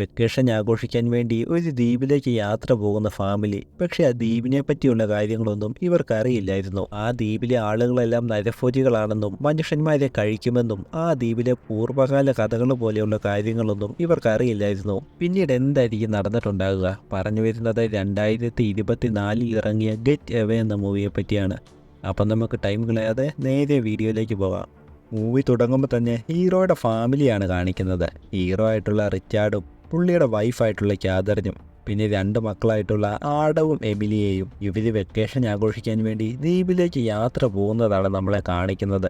Vacation ആഘോഷിക്കാൻ വേണ്ടി ഒരു ദ്വീപിലേക്ക് യാത്ര പോകുന്ന ഫാമിലി. പക്ഷെ ആ ദ്വീപിനെ പറ്റിയുള്ള കാര്യങ്ങളൊന്നും ഇവർക്കറിയില്ലായിരുന്നു. ആ ദ്വീപിലെ ആളുകളെല്ലാം നരഭോജികളാണെന്നും മനുഷ്യന്മാരെ കഴിക്കുമെന്നും ആ ദ്വീപിലെ പൂർവ്വകാല കഥകൾ പോലെയുള്ള കാര്യങ്ങളൊന്നും ഇവർക്കറിയില്ലായിരുന്നു. പിന്നീട് എന്തായിരിക്കും നടന്നിട്ടുണ്ടാകുക? പറഞ്ഞു വരുന്നത് 2024 ഇറങ്ങിയ ഗെറ്റ് എവേ എന്ന മൂവിയെ പറ്റിയാണ്. അപ്പം നമുക്ക് ടൈം കളയാതെ നേരെ വീഡിയോയിലേക്ക് പോകാം. മൂവി തുടങ്ങുമ്പോൾ തന്നെ ഹീറോയുടെ ഫാമിലിയാണ് കാണിക്കുന്നത്. ഹീറോ ആയിട്ടുള്ള റിച്ചാർഡും പുള്ളിയുടെ വൈഫായിട്ടുള്ള ക്യാതറിനും പിന്നെ 2 മക്കളായിട്ടുള്ള ആഡവും എമിലിയെയും ഇവർ വെക്കേഷൻ ആഘോഷിക്കാൻ വേണ്ടി ദ്വീപിലേക്ക് യാത്ര പോകുന്നതാണ് നമ്മളെ കാണിക്കുന്നത്.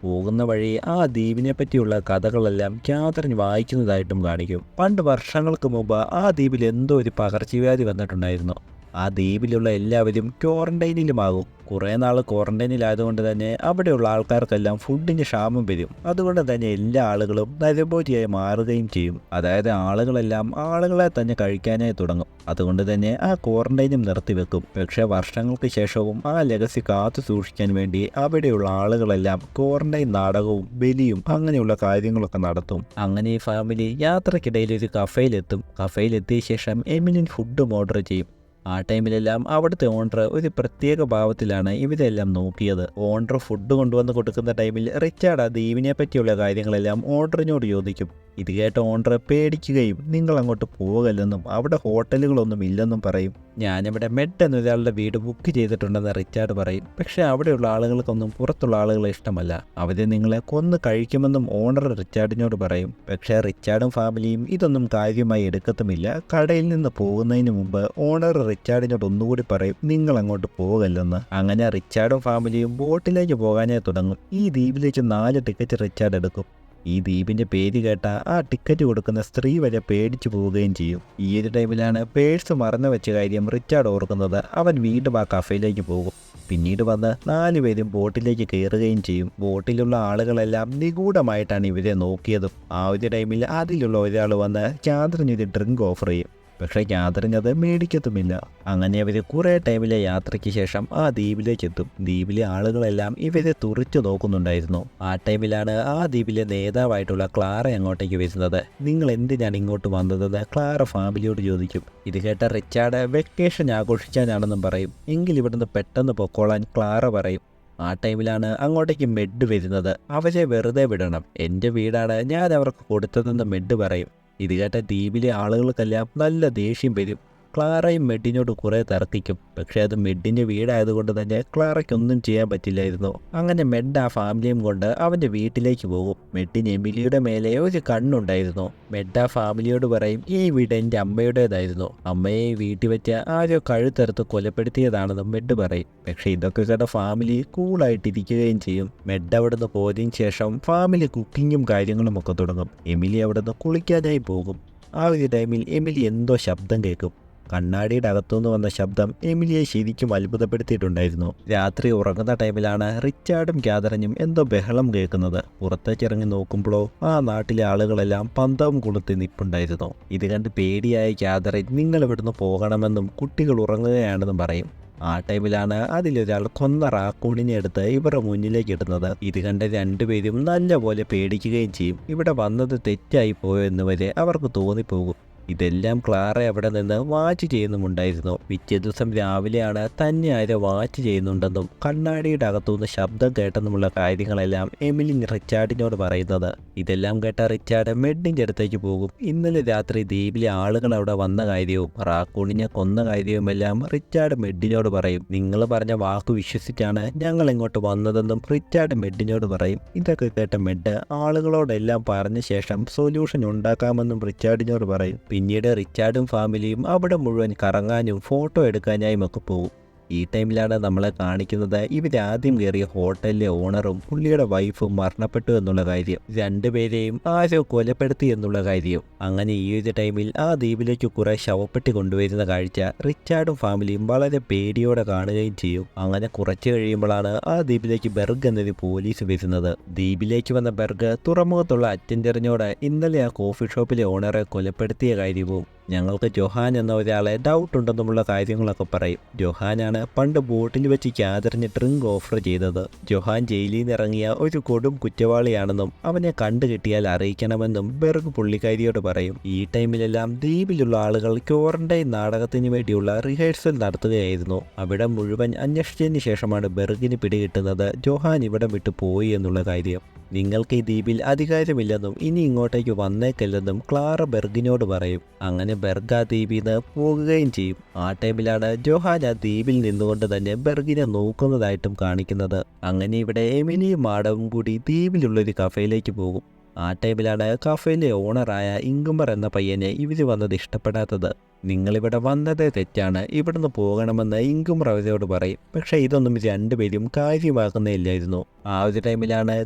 പോകുന്ന വഴി ആ ദ്വീപിനെ പറ്റിയുള്ള കഥകളെല്ലാം ക്യാതറിൻ വായിക്കുന്നതായിട്ടും കാണിക്കും. പണ്ട് വർഷങ്ങൾക്ക് മുമ്പ് ആ ദ്വീപിൽ എന്തോ ഒരു പകർച്ചവ്യാധി വന്നിട്ടുണ്ടായിരുന്നു. ആ ദ്വീപിലുള്ള എല്ലാവരും ക്വാറന്റൈനിലുമാകും. കുറേ നാൾ ക്വാറന്റൈനിലായതുകൊണ്ട് തന്നെ അവിടെയുള്ള ആൾക്കാർക്കെല്ലാം ഫുഡിന് ക്ഷാമം വരും. അതുകൊണ്ട് തന്നെ എല്ലാ ആളുകളും നരഭോജിയായി മാറുകയും ചെയ്യും. അതായത് ആളുകളെല്ലാം ആളുകളെ തന്നെ കഴിക്കാനായി തുടങ്ങും. അതുകൊണ്ട് തന്നെ ആ ക്വാറന്റൈനും നിർത്തിവെക്കും. പക്ഷേ വർഷങ്ങൾക്ക് ശേഷവും ആ ലെഗസി കാത്തു സൂക്ഷിക്കാൻ വേണ്ടി അവിടെയുള്ള ആളുകളെല്ലാം ക്വാറന്റൈൻ നാടകവും ബലിയും അങ്ങനെയുള്ള കാര്യങ്ങളൊക്കെ നടത്തും. അങ്ങനെ ഈ ഫാമിലി യാത്രക്കിടയിൽ ഒരു കഫയിലെത്തും. കഫയിലെത്തിയ ശേഷം എമിലിൻ ഫുഡും ഓർഡർ ചെയ്യും. ആ ടൈമിലെല്ലാം അവിടുത്തെ ഓണർ ഒരു പ്രത്യേക ഭാവത്തിലാണ് ഇവരെല്ലാം നോക്കിയത്. ഓണർ ഫുഡ് കൊണ്ടുവന്ന് കൊടുക്കുന്ന ടൈമിൽ റിച്ചാർഡ് ആ ദ്വീപിനെ പറ്റിയുള്ള കാര്യങ്ങളെല്ലാം ഓണറിനോട് ചോദിക്കും. ഇത് കേട്ട ഓണർ പേടിക്കുകയും നിങ്ങൾ അങ്ങോട്ട് പോകല്ലെന്നും അവിടെ ഹോട്ടലുകളൊന്നും ഇല്ലെന്നും പറയും. ഞാനിവിടെ മെഡ് എന്നൊരാളുടെ വീട് ബുക്ക് ചെയ്തിട്ടുണ്ടെന്ന് റിച്ചാർഡ് പറയും. പക്ഷേ അവിടെയുള്ള ആളുകൾക്കൊന്നും പുറത്തുള്ള ആളുകളെ ഇഷ്ടമല്ല. അവരെ നിങ്ങളെ കൊന്ന് കഴിക്കുമെന്നും ഓണർ റിച്ചാർഡിനോട് പറയും. പക്ഷേ റിച്ചാർഡും ഫാമിലിയും ഇതൊന്നും കാര്യമായി എടുക്കത്തുമില്ല. കടയിൽ നിന്ന് പോകുന്നതിന് മുമ്പ് ഓണർ റിച്ചാർഡിനോട് ഒന്നുകൂടി പറയും നിങ്ങൾ അങ്ങോട്ട് പോകല്ലെന്ന്. അങ്ങനെ റിച്ചാർഡും ഫാമിലിയും ബോട്ടിലേക്ക് പോകാനായി തുടങ്ങും. ഈ ദ്വീപിലേക്ക് 4 ടിക്കറ്റ് റിച്ചാർഡ് എടുക്കും. ഈ ദ്വീപിന്റെ പേര് കേട്ട ആ ടിക്കറ്റ് കൊടുക്കുന്ന സ്ത്രീ വരെ പേടിച്ചു പോവുകയും ചെയ്യും. ഈ ഒരു ടൈമിലാണ് പേഴ്സ് മറന്നു വെച്ച കാര്യം റിച്ചാർഡ് ഓർക്കുന്നത്. അവൻ വീണ്ടും ആ കഫയിലേക്ക് പോകും. പിന്നീട് വന്ന് 4 പേരും ബോട്ടിലേക്ക് കയറുകയും ചെയ്യും. ബോട്ടിലുള്ള ആളുകളെല്ലാം നിഗൂഢമായിട്ടാണ് ഇവരെ നോക്കിയതും. ആ ഒരു ടൈമിൽ അതിലുള്ള ഒരാൾ വന്ന് ക്യാതറിനൊരു ഡ്രിങ്ക് ഓഫർ ചെയ്യും. പക്ഷേ ക്യാതറിൻ അത് മേടിക്കത്തുമില്ല. അങ്ങനെ അവർ കുറേ ടൈമിലെ യാത്രയ്ക്ക് ശേഷം ആ ദ്വീപിലേക്ക് എത്തും. ദ്വീപിലെ ആളുകളെല്ലാം ഇവരെ തുറിച്ചു നോക്കുന്നുണ്ടായിരുന്നു. ആ ടൈമിലാണ് ആ ദ്വീപിലെ നേതാവായിട്ടുള്ള ക്ലാറ അങ്ങോട്ടേക്ക് വരുന്നത്. നിങ്ങൾ എന്തിനാണ് ഇങ്ങോട്ട് വന്നതെന്ന് ക്ലാറ ഫാമിലിയോട് ചോദിക്കും. ഇത് കേട്ട റിച്ചാർഡ് വെക്കേഷൻ ആഘോഷിക്കാനാണെന്നും പറയും. എങ്കിൽ ഇവിടുന്ന് പെട്ടെന്ന് പൊക്കോളാൻ ക്ലാറ പറയും. ആ ടൈമിലാണ് അങ്ങോട്ടേക്ക് മെഡ് വരുന്നത്. അവരെ വെറുതെ വിടണം, എൻ്റെ വീടാണ്, ഞാൻ അവർക്ക് കൊടുത്തതെന്ന് മെഡ് പറയും. ഇത് കേട്ട ദ്വീപിലെ ആളുകൾക്കെല്ലാം നല്ല ദേഷ്യം വരും. ക്ലാറയും മെഡിനോട് കുറേ തർക്കിക്കും. പക്ഷേ അത് മെഡിൻ്റെ വീടായതുകൊണ്ട് തന്നെ ക്ലാറയ്ക്കൊന്നും ചെയ്യാൻ പറ്റില്ലായിരുന്നു. അങ്ങനെ മെഡ് ആ ഫാമിലിയും കൊണ്ട് അവൻ്റെ വീട്ടിലേക്ക് പോകും. മെഡിന് എമിലിയുടെ മേലെ ഒരു കണ്ണുണ്ടായിരുന്നു. മെഡ് ആ ഫാമിലിയോട് പറയും ഈ വീട് എൻ്റെ അമ്മയുടേതായിരുന്നു, അമ്മയെ വീട്ടിൽ വെച്ച് ആരോ കഴുത്തെടുത്ത് കൊലപ്പെടുത്തിയതാണെന്ന് മെഡ് പറയും. പക്ഷേ ഇതൊക്കെ കേട്ട ഫാമിലി കൂളായിട്ടിരിക്കുകയും ചെയ്യും. മെഡ് അവിടുന്ന് പോയതിന് ശേഷം ഫാമിലി കുക്കിങ്ങും കാര്യങ്ങളും ഒക്കെ തുടങ്ങും. എമിലി അവിടുന്ന് കുളിക്കാനായി പോകും. ആ ഒരു ടൈമിൽ എമിലി എന്തോ ശബ്ദം കേൾക്കും. കണ്ണാടിയുടെ അകത്തുനിന്ന് വന്ന ശബ്ദം എമിലിയെ ശരിക്കും അത്ഭുതപ്പെടുത്തിയിട്ടുണ്ടായിരുന്നു. രാത്രി ഉറങ്ങുന്ന ടൈമിലാണ് റിച്ചാർഡും ക്യാതറിനും എന്തോ ബഹളം കേൾക്കുന്നത്. പുറത്തേക്കിറങ്ങി നോക്കുമ്പോഴോ ആ നാട്ടിലെ ആളുകളെല്ലാം പന്തവും കൊളുത്തി നിൽപ്പുണ്ടായിരുന്നു. ഇത് കണ്ട് പേടിയായ ക്യാതറിൻ നിങ്ങൾ ഇവിടുന്ന് പോകണമെന്നും കുട്ടികൾ ഉറങ്ങുകയാണെന്നും പറയും. ആ ടൈമിലാണ് അതിലൊരാൾ കൊന്ന റാക്കൂണിനെ എടുത്ത് ഇവരുടെ മുന്നിലേക്ക് ഇടുന്നത്. ഇത് കണ്ട് 2 പേരും നല്ലപോലെ പേടിക്കുകയും ചെയ്യും. ഇവിടെ വന്നത് തെറ്റായി പോയോ എന്ന് വരെ അവർക്ക് തോന്നിപ്പോകും. ഇതെല്ലാം ക്ലാറ അവിടെ നിന്ന് വാച്ച് ചെയ്യുന്നുമുണ്ടായിരുന്നു. പിറ്റേ ദിവസം രാവിലെയാണ് തന്നെ ആരെ വാച്ച് ചെയ്യുന്നുണ്ടെന്നും കണ്ണാടിയുടെ അകത്തുനിന്ന് ശബ്ദം കേട്ടെന്നുമുള്ള കാര്യങ്ങളെല്ലാം എമിലി റിച്ചാർഡിനോട് പറയുന്നത്. ഇതെല്ലാം കേട്ട റിച്ചാർഡ് മെഡിൻ്റെ അടുത്തേക്ക് പോകും. ഇന്നലെ രാത്രി ദ്വീപിലെ ആളുകൾ അവിടെ വന്ന കാര്യവും റാക്കൂണിനെ കൊന്ന കാര്യവുമെല്ലാം റിച്ചാർഡ് മെഡിനോട് പറയും. നിങ്ങൾ പറഞ്ഞ വാക്ക് വിശ്വസിച്ചാണ് ഞങ്ങൾ ഇങ്ങോട്ട് വന്നതെന്നും റിച്ചാർഡ് മെഡിനോട് പറയും. ഇതൊക്കെ കേട്ട മെഡ് ആളുകളോടെല്ലാം പറഞ്ഞ ശേഷം സൊല്യൂഷൻ ഉണ്ടാക്കാമെന്നും റിച്ചാർഡിനോട് പറയും. പിന്നീട് റിച്ചാർഡും ഫാമിലിയും അവിടെ മുഴുവൻ കറങ്ങാനും ഫോട്ടോ എടുക്കാനായും ഒക്കെ പോകും. ഈ ടൈമിലാണ് നമ്മളെ കാണിക്കുന്നത് ഇവരാദ്യം കയറിയ ഹോട്ടലിലെ ഓണറും പുള്ളിയുടെ വൈഫും മരണപ്പെട്ടു എന്നുള്ള കാര്യം. 2 പേരെയും ആരോ കൊലപ്പെടുത്തി എന്നുള്ള കാര്യം. അങ്ങനെ ഈ ഒരു ടൈമിൽ ആ ദ്വീപിലേക്ക് കുറെ ശവപ്പെട്ടി കൊണ്ടുവരുന്ന കാഴ്ച റിച്ചാർഡും ഫാമിലിയും വളരെ പേടിയോടെ കാണുകയും ചെയ്യും. അങ്ങനെ കുറച്ച് കഴിയുമ്പോഴാണ് ആ ദ്വീപിലേക്ക് ബെർഗ് എന്നൊരു പോലീസ് വരുന്നത്. ദ്വീപിലേക്ക് വന്ന ബെർഗ് തുറമുഖത്തുള്ള അറ്റൻഡറിനോട് ഇന്നലെ ആ കോഫി ഷോപ്പിലെ ഓണറെ കൊലപ്പെടുത്തിയ കാര്യവും ഞങ്ങൾക്ക് ജൊഹാൻ എന്ന ഒരാളെ ഡൗട്ട് ഉണ്ടെന്നുമുള്ള കാര്യങ്ങളൊക്കെ പറയും. ജൊഹാനാണ് പണ്ട് ബോട്ടിൽ വെച്ച് ക്യാതറിന് ഡ്രിങ്ക് ഓഫർ ചെയ്തത്. ജൊഹാൻ ജയിലിൽ നിന്ന് ഇറങ്ങിയ ഒരു കൊടും കുറ്റവാളിയാണെന്നും അവനെ കണ്ടു കിട്ടിയാൽ അറിയിക്കണമെന്നും ബെർഗ് പുള്ളിക്കാരിയോട് പറയും. ഈ ടൈമിലെല്ലാം ദ്വീപിലുള്ള ആളുകൾ ക്വാറന്റൈൻ നാടകത്തിന് വേണ്ടിയുള്ള റിഹേഴ്സൽ നടത്തുകയായിരുന്നു. അവിടെ മുഴുവൻ അന്വേഷിച്ചതിന് ശേഷമാണ് ബെർഗിന് പിടികിട്ടുന്നത് ജൊഹാൻ ഇവിടെ വിട്ടു പോയി എന്നുള്ള കാര്യം. നിങ്ങൾക്ക് ഈ ദ്വീപിൽ അധികാരമില്ലെന്നും ഇനി ഇങ്ങോട്ടേക്ക് വന്നേക്കില്ലെന്നും ക്ലാറ ബെർഗിനോട് പറയും. അങ്ങനെ ബെർഗ് ആ ദ്വീപിൽ നിന്ന് പോകുകയും ചെയ്യും. ആ ടൈമിലാണ് ജൊഹാൻ ആ ദ്വീപിൽ നിന്നുകൊണ്ട് തന്നെ ബെർഗിനെ നോക്കുന്നതായിട്ടും കാണിക്കുന്നത്. അങ്ങനെ ഇവിടെ എമിലിയും മാഡവും കൂടി ദ്വീപിലുള്ളൊരു കഫേയിലേക്ക് പോകും. ആ ടൈമിലാണ് കഫേയിലെ ഓണറായ ഇംഗുമർ എന്ന പയ്യനെ ഇവർ വന്നത് ഇഷ്ടപ്പെടാത്തത്. നിങ്ങളിവിടെ വന്നതേ തെറ്റാണ്, ഇവിടുന്ന് പോകണമെന്ന് ഇംഗുമർ അവരോട് പറയും. പക്ഷേ ഇതൊന്നും രണ്ടുപേരും കാര്യമാക്കുന്നേയില്ലായിരുന്നു. ആ ഒരു ടൈമിലാണ്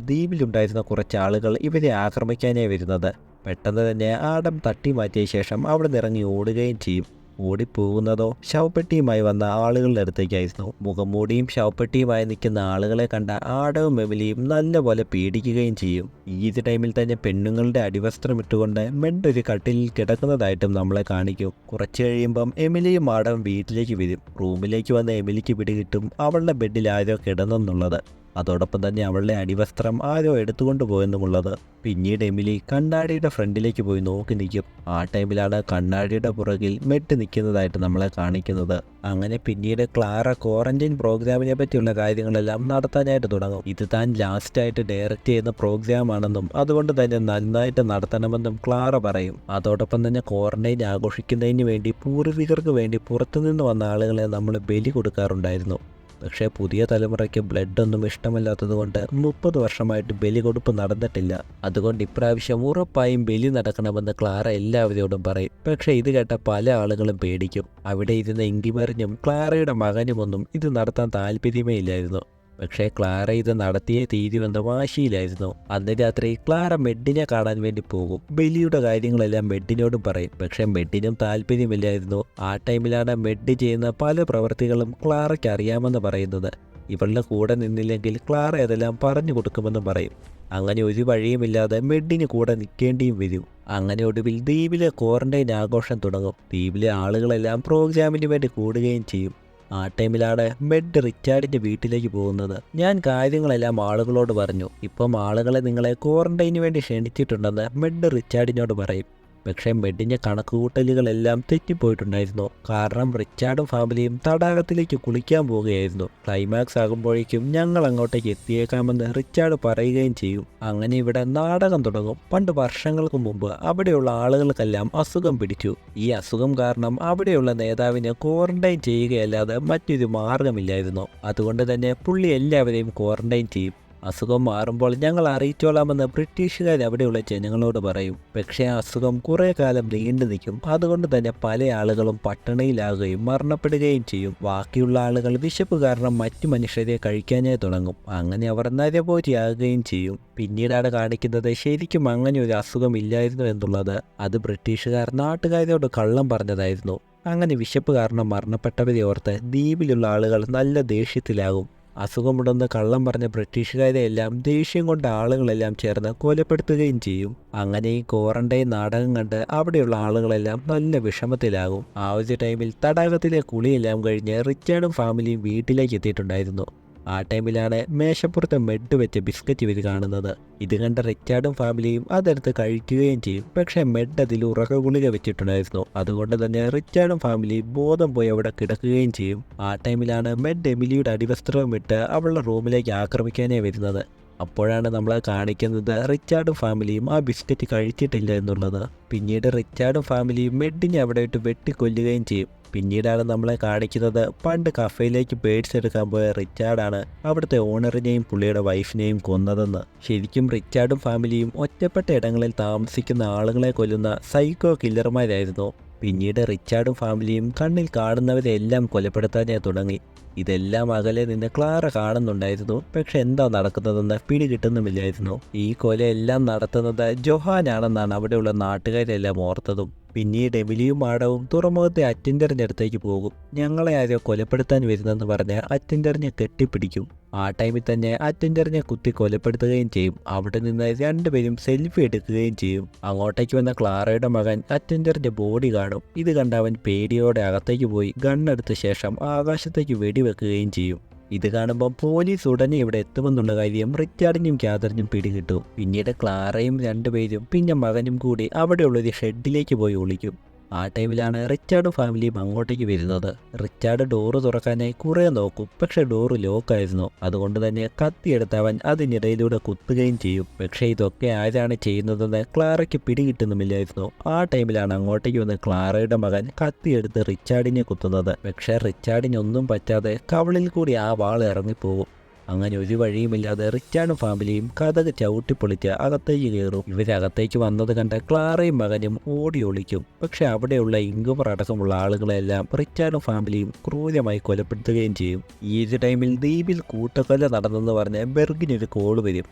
ദ്വീപിലുണ്ടായിരുന്ന കുറച്ച് ആളുകൾ ഇവരെ ആക്രമിക്കാനായി വരുന്നത്. പെട്ടെന്ന് തന്നെ ആഡം തട്ടി മാറ്റിയ ശേഷം അവിടെ നിറങ്ങി ഓടുകയും ചെയ്യും. ഓടിപ്പോകുന്നതോ ശവപ്പെട്ടിയുമായി വന്ന ആളുകളുടെ അടുത്തേക്കായിരുന്നു. മുഖംമൂടിയും ശവപ്പെട്ടിയുമായി നിൽക്കുന്ന ആളുകളെ കണ്ട ആഡവും എമിലിയും നല്ലപോലെ പേടിക്കുകയും ചെയ്യും. ഈ ടൈമിൽ തന്നെ പെണ്ണുങ്ങളുടെ അടിവസ്ത്രം ഇട്ടുകൊണ്ട് മെഡ് ഒരു കട്ടിലിൽ കിടക്കുന്നതായിട്ടും നമ്മളെ കാണിക്കും. കുറച്ച് കഴിയുമ്പം എമിലിയും ആഡവും വീട്ടിലേക്ക് വരും. റൂമിലേക്ക് വന്ന എമിലിക്ക് പിടികിട്ടും അവളുടെ ബെഡിൽ ആരോ കിടന്നെന്നുള്ളത്. അതോടൊപ്പം തന്നെ അവളുടെ അടിവസ്ത്രം ആരോ എടുത്തുകൊണ്ട് പോയെന്നുമുള്ളത്. പിന്നീട് എമിലി കണ്ണാടിയുടെ ഫ്രണ്ടിലേക്ക് പോയി നോക്കി നിൽക്കും. ആ ടൈമിലാണ് കണ്ണാടിയുടെ പുറകിൽ മെഡ് നിൽക്കുന്നതായിട്ട് നമ്മളെ കാണിക്കുന്നത്. അങ്ങനെ പിന്നീട് ക്ലാറ ക്വാറന്റൈൻ പ്രോഗ്രാമിനെ പറ്റിയുള്ള കാര്യങ്ങളെല്ലാം നടത്താനായിട്ട് തുടങ്ങും. ഇത് താൻ ലാസ്റ്റായിട്ട് ഡയറക്റ്റ് ചെയ്യുന്ന പ്രോഗ്രാമാണെന്നും അതുകൊണ്ട് തന്നെ നന്നായിട്ട് നടത്തണമെന്നും ക്ലാറ പറയും. അതോടൊപ്പം തന്നെ ക്വാറന്റൈൻ ആഘോഷിക്കുന്നതിന് വേണ്ടി പൂർവികർക്ക് വേണ്ടി പുറത്തുനിന്ന് വന്ന ആളുകളെ നമ്മൾ ബലി കൊടുക്കാറുണ്ടായിരുന്നു. പക്ഷേ പുതിയ തലമുറയ്ക്ക് ബ്ലഡൊന്നും ഇഷ്ടമല്ലാത്തതുകൊണ്ട് 30 വർഷമായിട്ട് ബലി കൊടുപ്പ് നടന്നിട്ടില്ല. അതുകൊണ്ട് ഇപ്രാവശ്യം ഉറപ്പായും ബലി നടക്കണമെന്ന് ക്ലാറ എല്ലാവരോടും പറയും. പക്ഷേ ഇത് കേട്ട പല ആളുകളും പേടിക്കും. അവിടെ ഇരുന്ന ഇംഗിമറിനും ക്ലാറയുടെ മകനുമൊന്നും ഇത് നടത്താൻ താല്പര്യമേ ഇല്ലായിരുന്നു. പക്ഷേ ക്ലാറ ഇത് നടത്തിയേ തീരുമെന്ന വാശിയിലായിരുന്നു. അന്ന് രാത്രി ക്ലാറ മെഡിനെ കാണാൻ വേണ്ടി പോകും. ബലിയുടെ കാര്യങ്ങളെല്ലാം മെഡിനോടും പറയും. പക്ഷേ മെഡിനും താല്പര്യമില്ലായിരുന്നു. ആ ടൈമിലാണ് മെഡ് ചെയ്യുന്ന പല പ്രവൃത്തികളും ക്ലാറയ്ക്ക് അറിയാമെന്ന് പറയുന്നത്. ഇവളുടെ കൂടെ നിന്നില്ലെങ്കിൽ ക്ലാറ അതെല്ലാം പറഞ്ഞു കൊടുക്കുമെന്ന് പറയും. അങ്ങനെ ഒരു വഴിയുമില്ലാതെ മെഡിന് കൂടെ നിൽക്കേണ്ടിയും വരും. അങ്ങനെ ഒടുവിൽ ദ്വീപിലെ ക്വാറന്റൈൻ ആഘോഷം തുടങ്ങും. ദ്വീപിലെ ആളുകളെല്ലാം പ്രോഗ്രാമിന് വേണ്ടി കൂടുകയും ചെയ്യും. ആ ടൈമിലാണ് മെഡ് റിച്ചാർഡിൻ്റെ വീട്ടിലേക്ക് പോകുന്നത്. ഞാൻ കാര്യങ്ങളെല്ലാം ആളുകളോട് പറഞ്ഞു. ഇപ്പം ആളുകളെ നിങ്ങളെ ക്വാറന്റൈന് വേണ്ടി ക്ഷണിച്ചിട്ടുണ്ടെന്ന് മെഡ് റിച്ചാർഡിനോട് പറയും. പക്ഷേ മെഡിൻ്റെ കണക്കുകൂട്ടലുകളെല്ലാം തെറ്റിപ്പോയിട്ടുണ്ടായിരുന്നു. കാരണം റിച്ചാർഡും ഫാമിലിയും തടാകത്തിലേക്ക് കുളിക്കാൻ പോവുകയായിരുന്നു. ക്ലൈമാക്സ് ആകുമ്പോഴേക്കും ഞങ്ങൾ അങ്ങോട്ടേക്ക് എത്തിയേക്കാമെന്ന് റിച്ചാർഡ് പറയുകയും ചെയ്യും. അങ്ങനെ ഇവിടെ നാടകം തുടങ്ങും. പണ്ട് വർഷങ്ങൾക്ക് മുമ്പ് അവിടെയുള്ള ആളുകൾക്കെല്ലാം അസുഖം പിടിച്ചു. ഈ അസുഖം കാരണം അവിടെയുള്ള നേതാവിനെ ക്വാറന്റൈൻ ചെയ്യുകയല്ലാതെ മറ്റൊരു മാർഗമില്ലായിരുന്നു. അതുകൊണ്ട് തന്നെ പുള്ളി എല്ലാവരെയും ക്വാറന്റൈൻ ചെയ്യും. അസുഖം മാറുമ്പോൾ ഞങ്ങൾ അറിയിച്ചോളാമെന്ന് ബ്രിട്ടീഷുകാർ അവിടെയുള്ള ജനങ്ങളോട് പറയും. പക്ഷേ അസുഖം കുറേ കാലം നീണ്ടു നിൽക്കും. അതുകൊണ്ട് തന്നെ പല ആളുകളും പട്ടിണിയിലാകുകയും മരണപ്പെടുകയും ചെയ്യും. ബാക്കിയുള്ള ആളുകൾ വിശപ്പ് കാരണം മറ്റു മനുഷ്യരെ കഴിക്കാനായി തുടങ്ങും. അങ്ങനെ അവർ നരഭോജിയാകുകയും ചെയ്യും. പിന്നീടാണ് കാണിക്കുന്നത് ശരിക്കും അങ്ങനെ ഒരു അസുഖം ഇല്ലായിരുന്നു എന്നുള്ളത്. അത് ബ്രിട്ടീഷുകാർ നാട്ടുകാരോട് കള്ളം പറഞ്ഞതായിരുന്നു. അങ്ങനെ വിശപ്പ് കാരണം മരണപ്പെട്ടവരെ ഓർത്ത് ദ്വീപിലുള്ള ആളുകൾ നല്ല ദേഷ്യത്തിലാകും. അസുഖമുണ്ടെന്ന് കള്ളം പറഞ്ഞ ബ്രിട്ടീഷുകാരെ എല്ലാം ദേഷ്യം കൊണ്ട ആളുകളെല്ലാം ചേർന്ന് കൊലപ്പെടുത്തുകയും ചെയ്യും. അങ്ങനെ ഈ ക്വാറന്റൈൻ നാടകം കണ്ട് അവിടെയുള്ള ആളുകളെല്ലാം നല്ല വിഷമത്തിലാകും. ആ ഒരു ടൈമിൽ തടാകത്തിലെ കുളിയെല്ലാം കഴിഞ്ഞ് റിച്ചാർഡും ഫാമിലിയും വീട്ടിലേക്ക് എത്തിയിട്ടുണ്ടായിരുന്നു. ആ ടൈമിലാണ് മേശപ്പുറത്ത് മെഡ് വെച്ച് ബിസ്ക്കറ്റ് ഇവർ കാണുന്നത്. ഇത് കണ്ട റിച്ചാർഡും ഫാമിലിയും അതെടുത്ത് കഴിക്കുകയും ചെയ്യും. പക്ഷേ മെഡ് അതിൽ ഉറക്ക ഗുളിക വെച്ചിട്ടുണ്ടായിരുന്നു. അതുകൊണ്ട് തന്നെ റിച്ചാർഡും ഫാമിലിയും ബോധം പോയി അവിടെ കിടക്കുകയും ചെയ്യും. ആ ടൈമിലാണ് മെഡ് എമിലിയുടെ അടിവസ്ത്രവും ഇട്ട് അവളുടെ റൂമിലേക്ക് ആക്രമിക്കാനേ വരുന്നത്. അപ്പോഴാണ് നമ്മളെ കാണിക്കുന്നത് റിച്ചാർഡും ഫാമിലിയും ആ ബിസ്ക്കറ്റ് കഴിച്ചിട്ടില്ല എന്നുള്ളത്. പിന്നീട് റിച്ചാർഡും ഫാമിലിയും മെഡിനെ അവിടെ ഇട്ട് വെട്ടിക്കൊല്ലുകയും ചെയ്യും. പിന്നീടാണ് നമ്മളെ കാണിക്കുന്നത് പണ്ട് കഫേയിലേക്ക് ബേഡ്സ് എടുക്കാൻ പോയ റിച്ചാർഡാണ് അവിടുത്തെ ഓണറിനെയും പുള്ളിയുടെ വൈഫിനെയും കൊന്നതെന്ന്. ശരിക്കും റിച്ചാർഡും ഫാമിലിയും ഒറ്റപ്പെട്ട ഇടങ്ങളിൽ താമസിക്കുന്ന ആളുകളെ കൊല്ലുന്ന സൈക്കോ കില്ലർമാരായിരുന്നു. പിന്നീട് റിച്ചാർഡും ഫാമിലിയും കണ്ണിൽ കാണുന്നവരെല്ലാം കൊലപ്പെടുത്താനേ തുടങ്ങി. ഇതെല്ലാം അകലെ നിന്ന് ക്ലാറ കാണുന്നുണ്ടായിരുന്നു. പക്ഷെ എന്താ നടക്കുന്നതെന്ന് പിടികിട്ടുന്നുമില്ലായിരുന്നു. ഈ കൊലയെല്ലാം നടത്തുന്നത് ജൊഹാനാണെന്നാണ് അവിടെയുള്ള നാട്ടുകാരെല്ലാം ഓർത്തതും. പിന്നീട് എമിലിയും ആടവും തുറമുഖത്തെ അറ്റൻഡറിൻ്റെ അടുത്തേക്ക് പോകും. ഞങ്ങളെ ആരോ കൊലപ്പെടുത്താൻ വരുന്നെന്ന് പറഞ്ഞ് അറ്റൻഡറിനെ കെട്ടിപ്പിടിക്കും. ആ ടൈമിൽ തന്നെ അറ്റൻഡറിനെ കുത്തി കൊലപ്പെടുത്തുകയും ചെയ്യും. അവിടെ നിന്ന് രണ്ടുപേരും സെൽഫി എടുക്കുകയും ചെയ്യും. അങ്ങോട്ടേക്ക് വന്ന ക്ലാറയുടെ മകൻ അറ്റൻഡറിൻ്റെ ബോഡി കാണും. ഇത് കണ്ട് അവൻ പേടിയോടെ അകത്തേക്ക് പോയി ഗണ്ണെടുത്ത ശേഷം ആകാശത്തേക്ക് വെടിവെക്കുകയും ചെയ്യും. ഇത് കാണുമ്പോൾ പോലീസ് ഉടനെ ഇവിടെ എത്തുമെന്നുള്ള കാര്യം റിച്ചാർഡിനും കാതറിനും പിടികിട്ടും. പിന്നീട് ക്ലാറയും രണ്ടുപേരും പിന്നെ മകനും കൂടി അവിടെയുള്ളൊരു ഷെഡിലേക്ക് പോയി ഒളിക്കും. ആ ടൈമിലാണ് റിച്ചാർഡും ഫാമിലിയും അങ്ങോട്ടേക്ക് വരുന്നത്. റിച്ചാർഡ് ഡോറ് തുറക്കാനായി കുറേ നോക്കും, പക്ഷെ ഡോറ് ലോക്കായിരുന്നു. അതുകൊണ്ട് തന്നെ കത്തിയെടുത്ത് അവൻ അതിനിടയിലൂടെ കുത്തുകയും ചെയ്യും. പക്ഷേ ഇതൊക്കെ ആരാണ് ചെയ്യുന്നതെന്ന് ക്ലാറയ്ക്ക് പിടികിട്ടുന്നുമില്ലായിരുന്നു. ആ ടൈമിലാണ് അങ്ങോട്ടേക്ക് വന്ന് ക്ലാറയുടെ മകൻ കത്തിയെടുത്ത് റിച്ചാർഡിനെ കുത്തുന്നത്. പക്ഷേ റിച്ചാർഡിനൊന്നും പറ്റാതെ കവിളിൽ കൂടി ആ വാൾ ഇറങ്ങിപ്പോകും. അങ്ങനെ ഒരു വഴിയുമില്ലാതെ റിച്ചാർഡും ഫാമിലിയും കതക് ചവിട്ടിപ്പൊളിച്ച് അകത്തേക്ക് കയറും. ഇവരകത്തേക്ക് വന്നത് കണ്ട ക്ലാറയും മകനും ഓടി ഒളിക്കും. പക്ഷെ അവിടെയുള്ള ഇൻകുമർ അടക്കമുള്ള ആളുകളെല്ലാം റിച്ചാർഡും ഫാമിലിയും ക്രൂരമായി കൊലപ്പെടുത്തുകയും ചെയ്യും. ഈ ഒരു ടൈമിൽ ദ്വീപിൽ കൂട്ടക്കൊല നടന്നെന്ന് പറഞ്ഞ് ബെർഗിനൊരു കോള് വരും.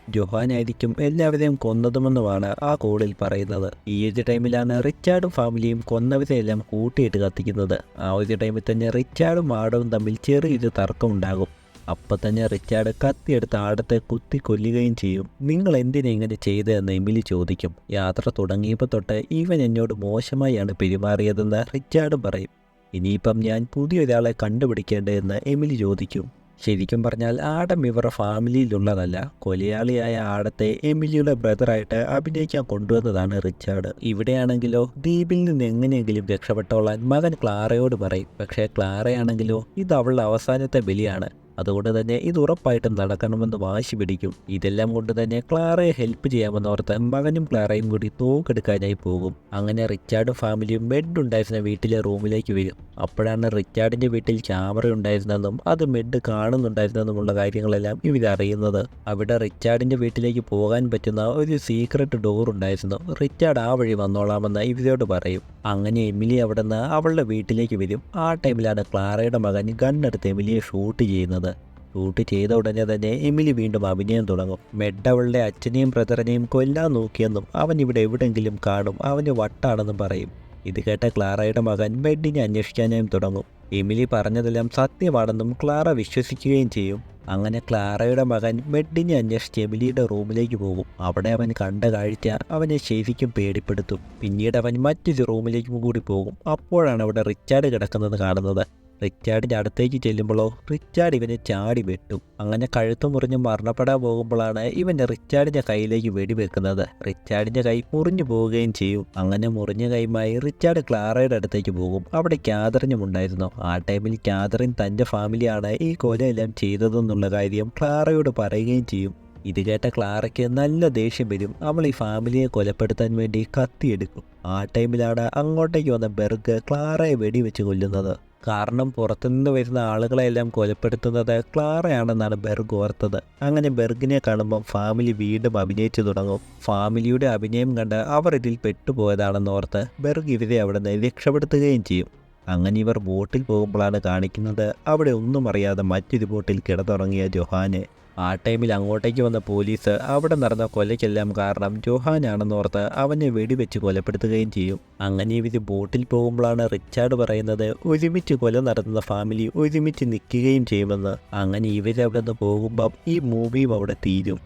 ജൊഹാനായിരിക്കും എല്ലാവരെയും കൊന്നതുമെന്നുമാണ് ആ കോളിൽ പറയുന്നത്. ഈ ഒരു ടൈമിലാണ് റിച്ചാർഡും ഫാമിലിയും കൊന്നവരെയെല്ലാം കൂട്ടിയിട്ട് കത്തിക്കുന്നത്. ആ ഒരു ടൈമിൽ തന്നെ റിച്ചാർഡും ആടവും തമ്മിൽ ചെറിയൊരു തർക്കമുണ്ടാകും. അപ്പം തന്നെ റിച്ചാർഡ് കത്തിയെടുത്ത് ആടത്തെ കുത്തി കൊല്ലുകയും ചെയ്യും. നിങ്ങൾ എന്തിനാ ഇങ്ങനെ ചെയ്തതെന്ന് എമിലി ചോദിക്കും. യാത്ര തുടങ്ങിയപ്പോൾ തൊട്ട് ഇവൻ എന്നോട് മോശമായാണ് പെരുമാറിയതെന്ന് റിച്ചാർഡും പറയും. ഇനിയിപ്പം ഞാൻ പുതിയൊരാളെ കണ്ടുപിടിക്കേണ്ടതെന്ന് എമിലി ചോദിക്കും. ശരിക്കും പറഞ്ഞാൽ ആടം ഇവരുടെ ഫാമിലിയിലുള്ളതല്ല. കൊലയാളിയായ ആടത്തെ എമിലിയുടെ ബ്രദറായിട്ട് അഭിനയിക്കാൻ കൊണ്ടുവന്നതാണ് റിച്ചാർഡ്. ഇവിടെയാണെങ്കിലോ ദ്വീപിൽ നിന്ന് എങ്ങനെയെങ്കിലും രക്ഷപ്പെട്ടോളാൻ മകൻ ക്ലാറയോട് പറയും. പക്ഷേ ക്ലാറയാണെങ്കിലോ ഇത് അവളുടെ അവസാനത്തെ ബലിയാണ്. അതുകൊണ്ട് തന്നെ ഇത് ഉറപ്പായിട്ടും നടക്കണമെന്ന് വാശി പിടിക്കും. ഇതെല്ലാം കൊണ്ട് തന്നെ ക്ലാറയെ ഹെൽപ്പ് ചെയ്യാമെന്നോർത്ത് മകനും ക്ലാറയും കൂടി തോക്കെടുക്കാനായി പോകും. അങ്ങനെ റിച്ചാർഡും ഫാമിലിയും മെഡ് ഉണ്ടായിരുന്ന വീട്ടിലെ റൂമിലേക്ക് വരും. അപ്പോഴാണ് റിച്ചാർഡിൻ്റെ വീട്ടിൽ ക്യാമറ ഉണ്ടായിരുന്നെന്നും അത് മെഡ് കാണുന്നുണ്ടായിരുന്നെന്നുമുള്ള കാര്യങ്ങളെല്ലാം ഇവരറിയുന്നത്. അവിടെ റിച്ചാർഡിൻ്റെ വീട്ടിലേക്ക് പോകാൻ പറ്റുന്ന ഒരു സീക്രട്ട് ഡോർ ഉണ്ടായിരുന്നു. റിച്ചാർഡ് ആ വഴി വന്നോളാമെന്ന് ഇവരോട് പറയും. അങ്ങനെ എമിലി അവിടെ നിന്ന് അവളുടെ വീട്ടിലേക്ക് വരും. ആ ടൈമിലാണ് ക്ലാറയുടെ മകൻ ഗണ്ണെടുത്ത് എമിലിയെ ഷൂട്ട് ചെയ്യുന്നത്. ഷൂട്ട് ചെയ്ത ഉടനെ തന്നെ എമിലി വീണ്ടും അഭിനയം തുടങ്ങും. മെഡ് അവളുടെ അച്ഛനെയും ബ്രദറിനെയും കൊല്ലാൻ നോക്കിയെന്നും അവൻ ഇവിടെ എവിടെയെങ്കിലും കാണും, അവന് വട്ടാണെന്നും പറയും. ഇത് കേട്ട ക്ലാറയുടെ മകൻ മെഡിനെ അന്വേഷിക്കാനായും തുടങ്ങും. എമിലി പറഞ്ഞതെല്ലാം സത്യമാണെന്നും ക്ലാറ വിശ്വസിക്കുകയും ചെയ്യും. അങ്ങനെ ക്ലാറയുടെ മകൻ മെഡിനെ അന്വേഷിച്ച് എമിലിയുടെ റൂമിലേക്ക് പോകും. അവിടെ അവൻ കണ്ട കാഴ്ച അവനെ ശരിക്കും പേടിപ്പെടുത്തും. പിന്നീട് അവൻ മറ്റൊരു റൂമിലേക്കും കൂടി പോകും. അപ്പോഴാണ് അവിടെ റിച്ചാർഡ് കിടക്കുന്നത് കാണുന്നത്. റിച്ചാർഡിൻ്റെ അടുത്തേക്ക് ചെല്ലുമ്പോഴോ റിച്ചാർഡ് ഇവനെ ചാടി വെട്ടും. അങ്ങനെ കഴുത്ത് മുറിഞ്ഞ് മരണപ്പെടാൻ പോകുമ്പോഴാണ് ഇവൻ്റെ റിച്ചാർഡിൻ്റെ കയ്യിലേക്ക് വെടിവെക്കുന്നത്. റിച്ചാർഡിൻ്റെ കൈ മുറിഞ്ഞു പോവുകയും ചെയ്യും. അങ്ങനെ മുറിഞ്ഞ കൈയുമായി റിച്ചാർഡ് ക്ലാറയുടെ അടുത്തേക്ക് പോകും. അവിടെ കാതറിനും ഉണ്ടായിരുന്നു. ആ ടൈമിൽ കാതറിൻ തൻ്റെ ഫാമിലിയാണ് ഈ കൊലയെല്ലാം ചെയ്തതെന്നുള്ള കാര്യം ക്ലാറയോട് പറയുകയും ചെയ്യും. ഇത് കേട്ട ക്ലാറയ്ക്ക് നല്ല ദേഷ്യം വരും. അവൾ ഈ ഫാമിലിയെ കൊലപ്പെടുത്താൻ വേണ്ടി കത്തിയെടുക്കും. ആ ടൈമിലാണ് അങ്ങോട്ടേക്ക് വന്ന ബെർഗ് ക്ലാറയെ വെടിവെച്ച് കൊല്ലുന്നത്. കാരണം പുറത്തുനിന്ന് വരുന്ന ആളുകളെല്ലാം കൊലപ്പെടുത്തുന്നത് ക്ലാറയാണെന്നാണ് ബെർഗ് ഓർത്തത്. അങ്ങനെ ബെർഗിനെ കാണുമ്പം ഫാമിലി വീണ്ടും അഭിനയിച്ചു തുടങ്ങും. ഫാമിലിയുടെ അഭിനയം കണ്ട് അവർ ഇതിൽ പെട്ടുപോയതാണെന്നോർത്ത് ബെർഗ് ഇവരെ അവിടെ നിന്ന് രക്ഷപ്പെടുത്തുകയും ചെയ്യും. അങ്ങനെ ഇവർ ബോട്ടിൽ പോകുമ്പോഴാണ് കാണിക്കുന്നത് അവിടെ ഒന്നും അറിയാതെ മറ്റൊരു ബോട്ടിൽ കിടന്നുറങ്ങിയ ജൊഹാനെ. ആ ടൈമിൽ അങ്ങോട്ടേക്ക് വന്ന പോലീസ് അവിടെ നടന്ന കൊലയ്ക്കെല്ലാം കാരണം ജൊഹാനാണെന്നോർത്ത് അവനെ വെടിവെച്ച് കൊലപ്പെടുത്തുകയും ചെയ്യും. അങ്ങനെ ഇവർ ബോട്ടിൽ പോകുമ്പോഴാണ് റിച്ചാർഡ് പറയുന്നത് ഒരുമിച്ച് കൊല നടത്തുന്ന ഫാമിലി ഒരുമിച്ച് നിൽക്കുകയും ചെയ്യുമെന്ന്. അങ്ങനെ ഇവരവിടെ നിന്ന് പോകുമ്പം ഈ മൂവിയും അവിടെ തീരും.